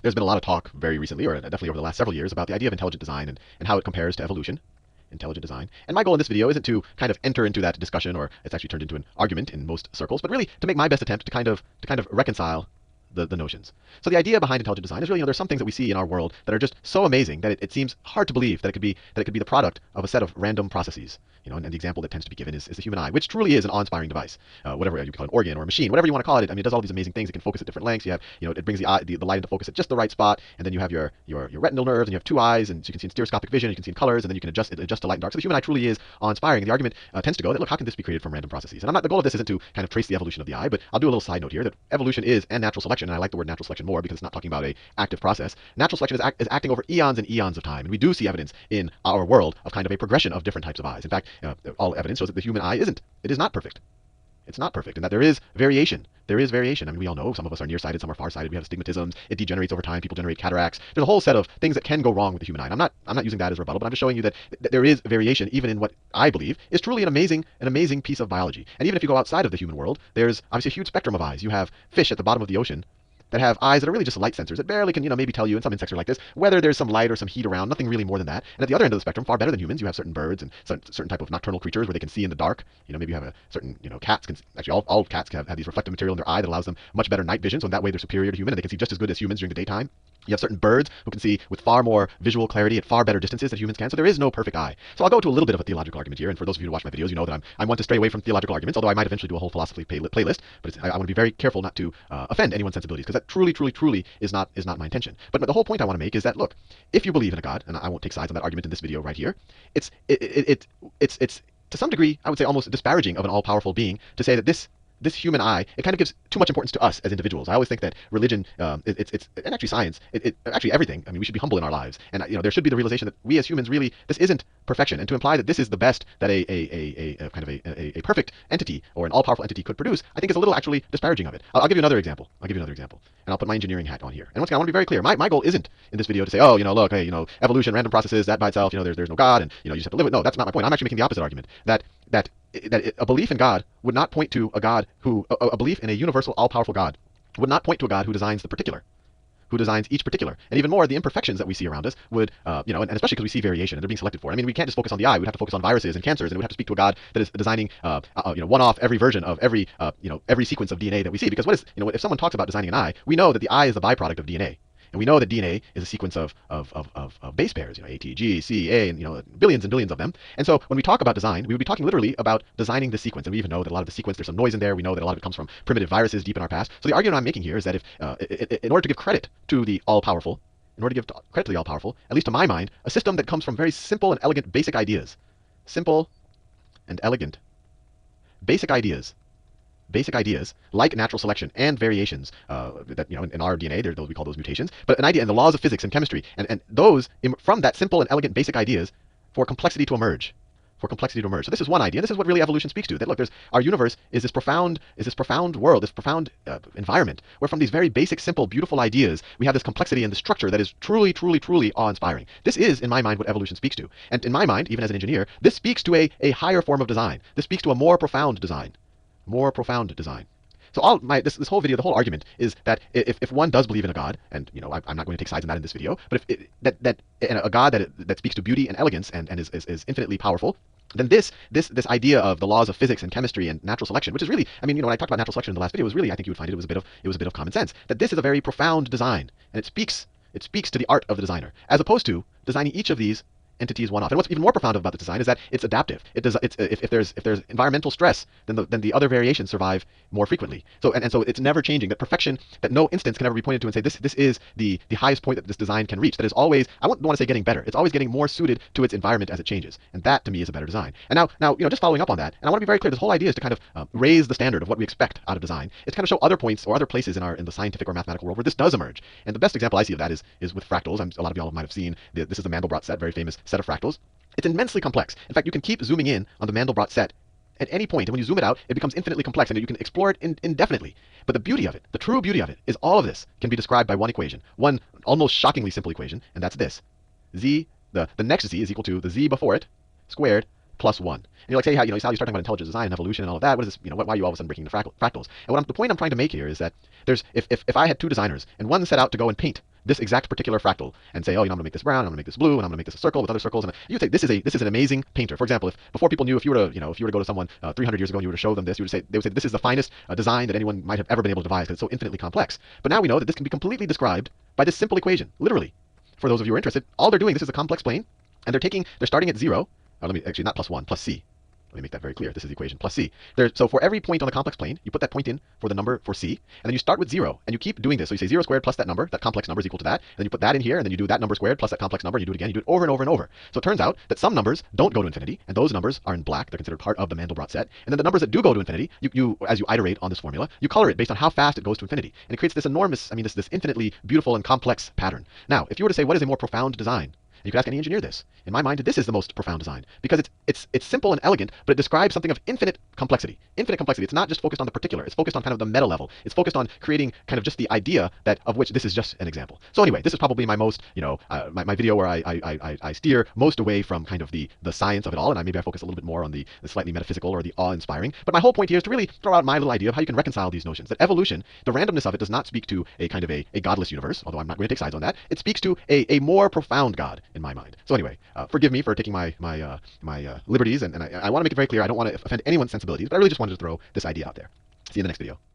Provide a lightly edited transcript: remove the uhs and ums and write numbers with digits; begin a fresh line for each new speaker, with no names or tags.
there's been a lot of talk very recently, or definitely over the last several years, about the idea of intelligent design and how it compares to evolution. Intelligent design. And my goal in this video isn't to kind of enter into that discussion, or it's actually turned into an argument in most circles, but really to make my best attempt to kind of reconcile the notions. So the idea behind intelligent design is really, there's some things that we see in our world that are just so amazing that it seems hard to believe that it could be the product of a set of random processes. And the example that tends to be given is the human eye, which truly is an awe-inspiring device. Whatever you call it, an organ or a machine, whatever you want to call it. I mean, it does all these amazing things. It can focus at different lengths. You have, it brings the light into focus at just the right spot, and then you have your retinal nerves, and you have two eyes, and so you can see in stereoscopic vision, you can see in colors, and then you can adjust the light and dark. So the human eye truly is awe-inspiring. And the argument tends to go that, look, how can this be created from random processes? And the goal of this isn't to kind of trace the evolution of the eye, but I'll do a little side note here that evolution is and natural selection, and I like the word natural selection more because it's not talking about a active process. Natural selection is acting over eons and eons of time, and we do see evidence in our world of kind of a progression of different types of eyes. In fact, all evidence shows that the human eye is not perfect. It's not perfect, and that there is variation. There is variation. I mean, we all know some of us are nearsighted, some are farsighted. We have astigmatisms. It degenerates over time. People generate cataracts. There's a whole set of things that can go wrong with the human eye. And I'm not using that as a rebuttal, but I'm just showing you that there is variation, even in what I believe is truly an amazing piece of biology. And even if you go outside of the human world, there's obviously a huge spectrum of eyes. You have fish at the bottom of the ocean that have eyes that are really just light sensors that barely can, maybe tell you, and some insects are like this, whether there's some light or some heat around, nothing really more than that. And at the other end of the spectrum, far better than humans, you have certain birds and certain type of nocturnal creatures where they can see in the dark. Maybe you have a certain, cats can, actually all cats can have these reflective material in their eye that allows them much better night vision, so in that way they're superior to human, and they can see just as good as humans during the daytime. You have certain birds who can see with far more visual clarity at far better distances than humans can, so there is no perfect eye. So I'll go to a little bit of a theological argument here, and for those of you who watch my videos, you know that I'm one to stray away from theological arguments, although I might eventually do a whole philosophy playlist, but I want to be very careful not to offend anyone's sensibilities, because that truly is not my intention. But the whole point I want to make is that, look, if you believe in a God, and I won't take sides on that argument in this video right here, it's to some degree, I would say, almost disparaging of an all-powerful being to say that this human eye, it kind of gives too much importance to us as individuals. I always think that religion, and actually science, actually everything, I mean, we should be humble in our lives. And, there should be the realization that we as humans really, this isn't perfection. And to imply that this is the best that a perfect entity or an all-powerful entity could produce, I think is a little actually disparaging of it. I'll give you another example. And I'll put my engineering hat on here. And once again, I want to be very clear. My goal isn't in this video to say, oh, look, hey, evolution, random processes, that by itself, there's no God, and, you just have to live with it. No, that's not my point. I'm actually making the opposite argument. That a belief in God would not point to a God who, a belief in a universal, all-powerful God would not point to a God who designs the particular, who designs each particular. And even more, the imperfections that we see around us would, and especially because we see variation and they're being selected for. I mean, we can't just focus on the eye. We'd have to focus on viruses and cancers, and we'd have to speak to a God that is designing, one-off every version of every sequence of DNA that we see. Because if someone talks about designing an eye, we know that the eye is the byproduct of DNA. And we know that DNA is a sequence of base pairs, A, T, G, C, A, and billions and billions of them. And so when we talk about design, we would be talking literally about designing the sequence. And we even know that a lot of the sequence, there's some noise in there. We know that a lot of it comes from primitive viruses deep in our past. So the argument I'm making here is that in order to give credit to the all-powerful, at least to my mind, a system that comes from very simple and elegant basic ideas. Simple and elegant basic ideas like natural selection and variations that in our DNA, we call those mutations, but an idea and the laws of physics and chemistry, and those from that simple and elegant basic ideas for complexity to emerge. So this is one idea. This is what really evolution speaks to. That look, our universe is this profound world, this profound environment, where from these very basic, simple, beautiful ideas, we have this complexity and the structure that is truly awe-inspiring. This is, in my mind, what evolution speaks to. And in my mind, even as an engineer, this speaks to a higher form of design. This speaks to a more profound design. So this whole video, the whole argument is that if one does believe in a God, and I'm not going to take sides in that in this video, but if a God that speaks to beauty and elegance and is infinitely powerful, then this idea of the laws of physics and chemistry and natural selection, which is really, I mean, when I talked about natural selection in the last video, was really, I think you would find it was a bit of common sense, that this is a very profound design, and it speaks to the art of the designer, as opposed to designing each of these entities one-off. And what's even more profound about the design is that it's adaptive. If there's environmental stress, then the other variations survive more frequently. So it's never changing. That perfection, that no instance can ever be pointed to and say this is the highest point that this design can reach. That is always, I don't want to say getting better. It's always getting more suited to its environment as it changes. And that to me is a better design. And now just following up on that, and I want to be very clear. This whole idea is to kind of raise the standard of what we expect out of design. It's kind of show other points or other places in the scientific or mathematical world where this does emerge. And the best example I see of that is with fractals. A lot of y'all might have seen this is the Mandelbrot set, very famous set of fractals. It's immensely complex. In fact, you can keep zooming in on the Mandelbrot set at any point, and when you zoom it out, it becomes infinitely complex, and you can explore it indefinitely. But the beauty of it, the true beauty of it, is all of this can be described by one equation, one almost shockingly simple equation, and that's this: z, the next z is equal to the z before it squared plus 1. And you're like, say, how you start talking about intelligent design and evolution and all of that. What is this? Why are you all of a sudden breaking the fractals? And the point I'm trying to make here is that if I had two designers and one set out to go and paint this exact particular fractal and say, oh, I'm going to make this brown, I'm going to make this blue, and I'm going to make this a circle with other circles, and you would say this is an amazing painter. For example, if before people knew, if you were to go to someone 300 years ago and you were to show them this, they would say this is the finest design that anyone might have ever been able to devise because it's so infinitely complex. But now we know that this can be completely described by this simple equation, literally. For those of you who are interested, all they're doing, this is a complex plane, and they're starting at 0. Let me actually, not plus 1, plus c. Let me make that very clear. This is the equation plus c. So for every point on the complex plane, you put that point in for the number for c, and then you start with 0, and you keep doing this. So you say 0 squared plus that number, that complex number is equal to that, and then you put that in here, and then you do that number squared plus that complex number, and you do it again. You do it over and over and over. So it turns out that some numbers don't go to infinity, and those numbers are in black. They're considered part of the Mandelbrot set. And then the numbers that do go to infinity, as you iterate on this formula, you color it based on how fast it goes to infinity, and it creates this enormous, this infinitely beautiful and complex pattern. Now, if you were to say what is a more profound design, you could ask any engineer this. In my mind, this is the most profound design because it's simple and elegant, but it describes something of infinite complexity. Infinite complexity. It's not just focused on the particular. It's focused on kind of the meta level. It's focused on creating kind of just the idea that of which this is just an example. So anyway, this is probably my most, my video where I steer most away from kind of the science of it all, and maybe I focus a little bit more on the slightly metaphysical or the awe-inspiring. But my whole point here is to really throw out my little idea of how you can reconcile these notions. That evolution, the randomness of it, does not speak to a kind of a godless universe, although I'm not going to take sides on that. It speaks to a more profound God in my mind. So anyway, forgive me for taking my liberties, and I want to make it very clear I don't want to offend anyone's sensibilities, but I really just wanted to throw this idea out there. See you in the next video.